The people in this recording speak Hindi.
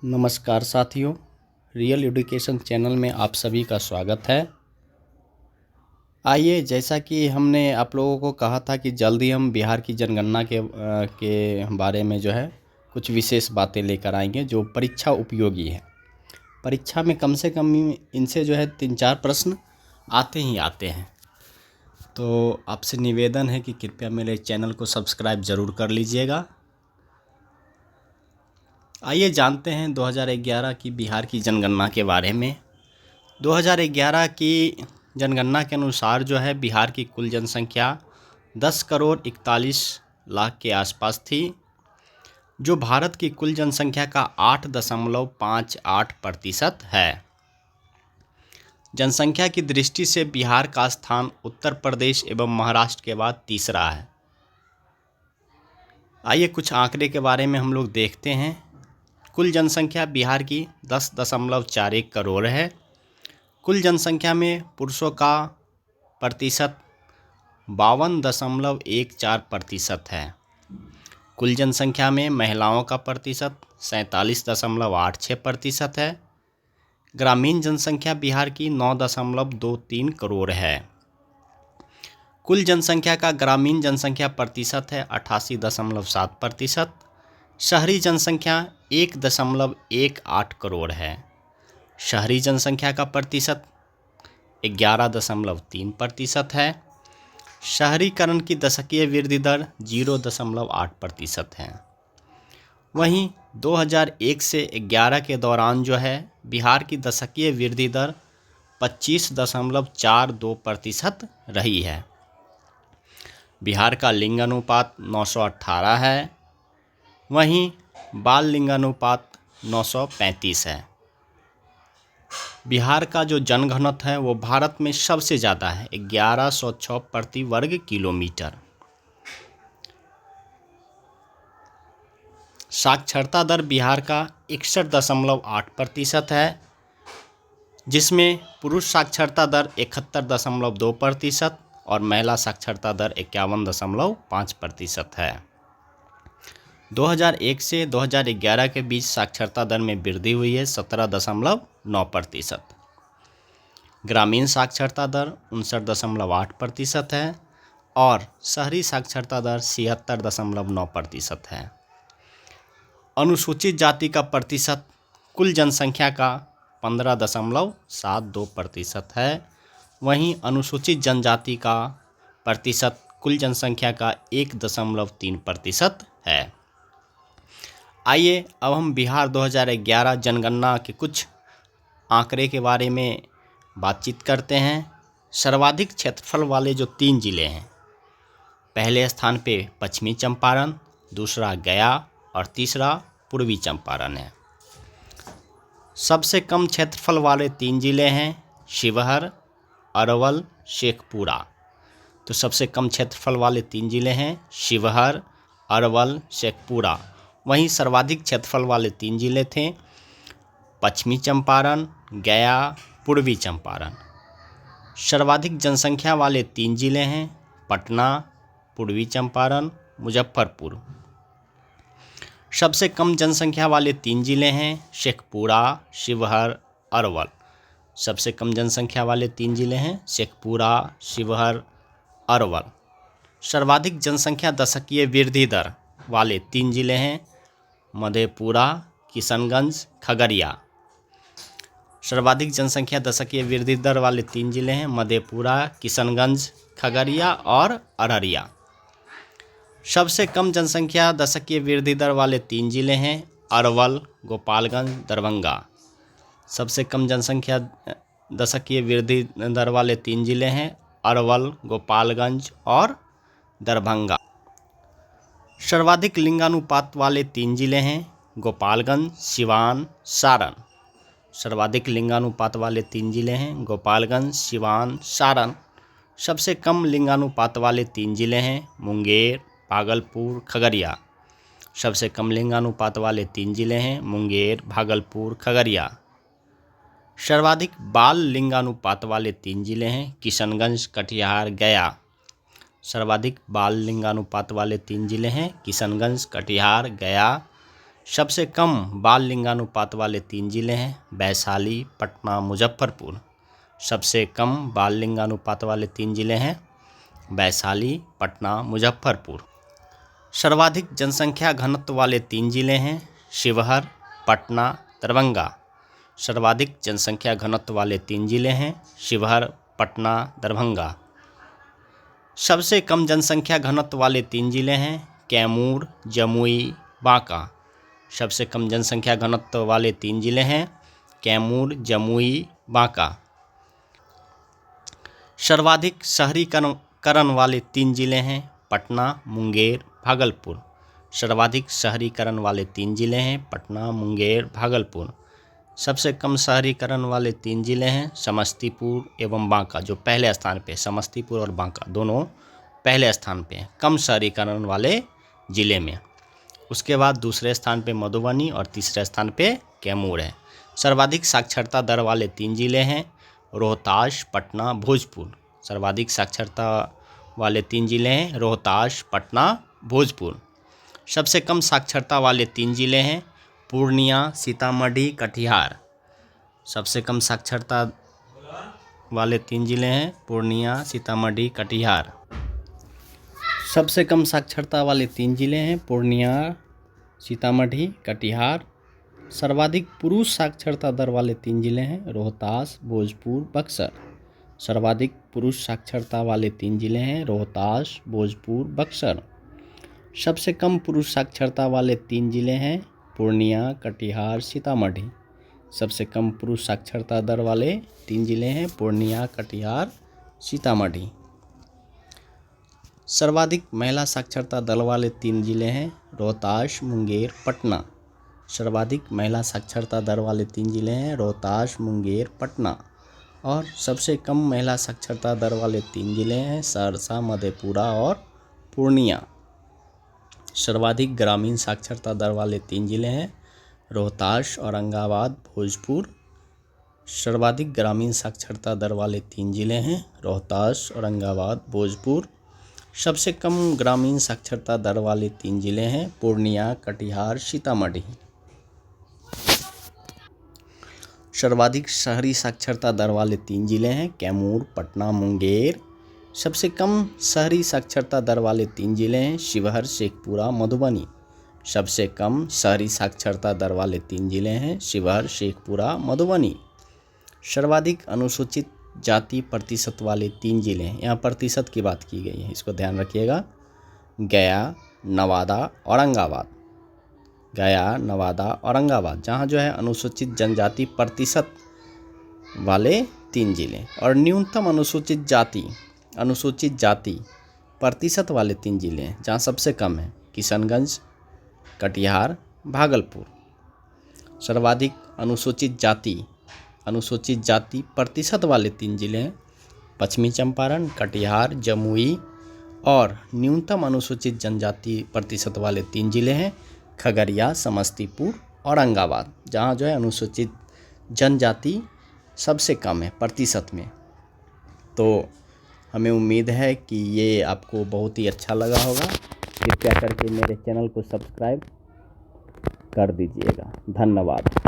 नमस्कार साथियों, रियल एजुकेशन चैनल में आप सभी का स्वागत है। आइए, जैसा कि हमने आप लोगों को कहा था कि जल्दी हम बिहार की जनगणना के बारे में जो है कुछ विशेष बातें लेकर आएंगे जो परीक्षा उपयोगी है। परीक्षा में कम से कम इनसे जो है 3-4 प्रश्न आते ही आते हैं। तो आपसे निवेदन है कि कृपया मेरे चैनल को सब्सक्राइब ज़रूर कर लीजिएगा। आइए जानते हैं 2011 की बिहार की जनगणना के बारे में। 2011 की जनगणना के अनुसार जो है बिहार की कुल जनसंख्या 10,41,00,000 के आसपास थी, जो भारत की कुल जनसंख्या का 8.58% है। जनसंख्या की दृष्टि से बिहार का स्थान उत्तर प्रदेश एवं महाराष्ट्र के बाद तीसरा है। आइए कुछ आंकड़े के बारे में हम लोग देखते हैं। कुल जनसंख्या बिहार की 10.41 करोड़ है। कुल जनसंख्या में पुरुषों का प्रतिशत 52.14% है। कुल जनसंख्या में महिलाओं का प्रतिशत 47.86% है। ग्रामीण जनसंख्या बिहार की 9.23 करोड़ है। कुल जनसंख्या का ग्रामीण जनसंख्या प्रतिशत है 88.7%। शहरी जनसंख्या 1.18 करोड़ है। शहरी जनसंख्या का प्रतिशत 11.3% है। शहरीकरण की दशकीय वृद्धि दर 0.8% है। वहीं 2001 से 11 के दौरान जो है बिहार की दशकीय वृद्धि दर 25.42% रही है। बिहार का लिंगानुपात 918 है। वहीं बाल लिंगानुपात 935 है। बिहार का जो जनघनत्व है वो भारत में सबसे ज़्यादा है, 1106 प्रति वर्ग किलोमीटर। साक्षरता दर बिहार का 61.8% है, जिसमें पुरुष साक्षरता दर 71.2% और महिला साक्षरता दर 51.5% है। 2001 से 2011 के बीच साक्षरता दर में वृद्धि हुई है 17.9%। ग्रामीण साक्षरता दर 59.8% है और शहरी साक्षरता दर 76.9% है। अनुसूचित जाति का प्रतिशत कुल जनसंख्या का 15.72% है। वहीं अनुसूचित जनजाति का प्रतिशत कुल जनसंख्या का 1.3% है। आइए अब हम बिहार 2011 जनगणना के कुछ आंकड़े के बारे में बातचीत करते हैं। सर्वाधिक क्षेत्रफल वाले जो 3 जिले हैं, पहले स्थान पे पश्चिमी चंपारण, दूसरा गया और तीसरा पूर्वी चंपारण है। सबसे कम क्षेत्रफल वाले 3 जिले हैं शिवहर, अरवल, शेखपुरा। तो सबसे कम क्षेत्रफल वाले 3 जिले हैं शिवहर, अरवल, शेखपुरा। वहीं सर्वाधिक क्षेत्रफल वाले 3 जिले थे पश्चिमी चंपारण, गया, पूर्वी चंपारण। सर्वाधिक जनसंख्या वाले 3 जिले हैं पटना, पूर्वी चंपारण, मुजफ्फरपुर। सबसे कम जनसंख्या वाले 3 जिले हैं शेखपुरा, शिवहर, अरवल। सबसे कम जनसंख्या वाले 3 जिले हैं शेखपुरा, शिवहर, अरवल। सर्वाधिक जनसंख्या दशकीय वृद्धि दर वाले 3 जिले हैं मधेपुरा, किशनगंज, खगड़िया। सर्वाधिक जनसंख्या दशकीय वृद्धि दर वाले 3 जिले हैं मधेपुरा, किशनगंज, खगड़िया और अररिया। सबसे कम जनसंख्या दशकीय वृद्धि दर वाले 3 जिले हैं अरवल, गोपालगंज, दरभंगा। सबसे कम जनसंख्या दशकीय वृद्धि दर वाले 3 जिले हैं अरवल, गोपालगंज और दरभंगा। सर्वाधिक लिंगानुपात वाले 3 जिले हैं गोपालगंज, सिवान, सारण। सर्वाधिक लिंगानुपात वाले 3 जिले हैं गोपालगंज, सिवान, सारण। सबसे कम लिंगानुपात वाले 3 जिले हैं मुंगेर, भागलपुर, खगड़िया। सबसे कम लिंगानुपात वाले 3 जिले हैं मुंगेर, भागलपुर, खगड़िया। सर्वाधिक बाल लिंगानुपात वाले 3 जिले हैं किशनगंज, कटिहार, गया। सर्वाधिक बाल लिंगानुपात वाले 3 जिले हैं किशनगंज, कटिहार, गया। सबसे कम बाल लिंगानुपात वाले 3 जिले हैं वैशाली, पटना, मुजफ्फरपुर। सबसे कम बाल लिंगानुपात वाले 3 जिले हैं वैशाली, पटना, मुजफ्फरपुर। सर्वाधिक जनसंख्या घनत्व वाले 3 जिले हैं शिवहर, पटना, दरभंगा। सर्वाधिक जनसंख्या घनत्व वाले 3 जिले हैं शिवहर, पटना, दरभंगा। सबसे कम जनसंख्या घनत्व वाले 3 जिले हैं कैमूर, जमुई, बांका। सबसे कम जनसंख्या घनत्व वाले 3 जिले हैं कैमूर, जमुई, बांका। सर्वाधिक शहरीकरण वाले 3 जिले हैं पटना, मुंगेर, भागलपुर। सर्वाधिक शहरीकरण वाले 3 जिले हैं पटना, मुंगेर, भागलपुर। सबसे कम शहरीकरण वाले 3 जिले हैं समस्तीपुर एवं बांका, जो पहले स्थान पे, समस्तीपुर और बांका दोनों पहले स्थान पे हैं कम शहरीकरण वाले ज़िले में। उसके बाद दूसरे स्थान पे मधुबनी और तीसरे स्थान पे कैमूर है। सर्वाधिक साक्षरता दर वाले 3 जिले हैं रोहतास, पटना, भोजपुर। सर्वाधिक साक्षरता वाले 3 जिले हैं रोहतास, पटना, भोजपुर। सबसे कम साक्षरता वाले 3 जिले हैं पूर्णिया, सीतामढ़ी, कटिहार। सबसे कम साक्षरता वाले 3 जिले हैं पूर्णिया, सीतामढ़ी, कटिहार। सबसे कम साक्षरता वाले 3 जिले हैं पूर्णिया, सीतामढ़ी, कटिहार। सर्वाधिक पुरुष साक्षरता दर वाले 3 जिले हैं रोहतास, भोजपुर, बक्सर। सर्वाधिक पुरुष साक्षरता वाले 3 जिले हैं रोहतास, भोजपुर, बक्सर। सबसे कम पुरुष साक्षरता वाले 3 जिले हैं पूर्णिया, कटिहार, सीतामढ़ी। सबसे कम पुरुष साक्षरता दर वाले 3 जिले हैं पूर्णिया, कटिहार, सीतामढ़ी। सर्वाधिक महिला साक्षरता दर वाले 3 जिले हैं रोहतास, मुंगेर, पटना। सर्वाधिक महिला साक्षरता दर वाले 3 जिले हैं रोहतास, मुंगेर, पटना। और सबसे कम महिला साक्षरता दर वाले 3 जिले हैं सहरसा, मधेपुरा और पूर्णिया। सर्वाधिक ग्रामीण साक्षरता दर वाले 3 जिले हैं रोहतास, औरंगाबाद, भोजपुर। सर्वाधिक ग्रामीण साक्षरता दर वाले 3 जिले हैं रोहतास, औरंगाबाद, भोजपुर। सबसे कम ग्रामीण साक्षरता दर वाले 3 जिले हैं पूर्णिया, कटिहार, सीतामढ़ी। सर्वाधिक शहरी साक्षरता दर वाले 3 जिले हैं कैमूर, पटना, मुंगेर। सबसे कम शहरी साक्षरता दर वाले 3 जिले हैं शिवहर, शेखपुरा, मधुबनी। सबसे कम शहरी साक्षरता दर वाले 3 जिले हैं शिवहर, शेखपुरा, मधुबनी। सर्वाधिक अनुसूचित जाति प्रतिशत वाले 3 जिले हैं, यहाँ प्रतिशत की बात की गई है, इसको ध्यान रखिएगा। गया, नवादा, औरंगाबाद। गया, नवादा, औरंगाबाद, जहाँ जो है अनुसूचित जनजाति प्रतिशत वाले 3 जिले। और न्यूनतम अनुसूचित जाति प्रतिशत वाले 3 जिले हैं, जहाँ सबसे कम है किशनगंज, कटिहार, भागलपुर। सर्वाधिक अनुसूचित जाति प्रतिशत वाले 3 जिले हैं पश्चिमी चंपारण, कटिहार, जमुई। और न्यूनतम अनुसूचित जनजाति प्रतिशत वाले 3 जिले हैं खगड़िया, समस्तीपुर, औरंगाबाद, जहाँ जो है अनुसूचित जनजाति सबसे कम है प्रतिशत में। तो हमें उम्मीद है कि ये आपको बहुत ही अच्छा लगा होगा। कृपया करके मेरे चैनल को सब्सक्राइब कर दीजिएगा। धन्यवाद।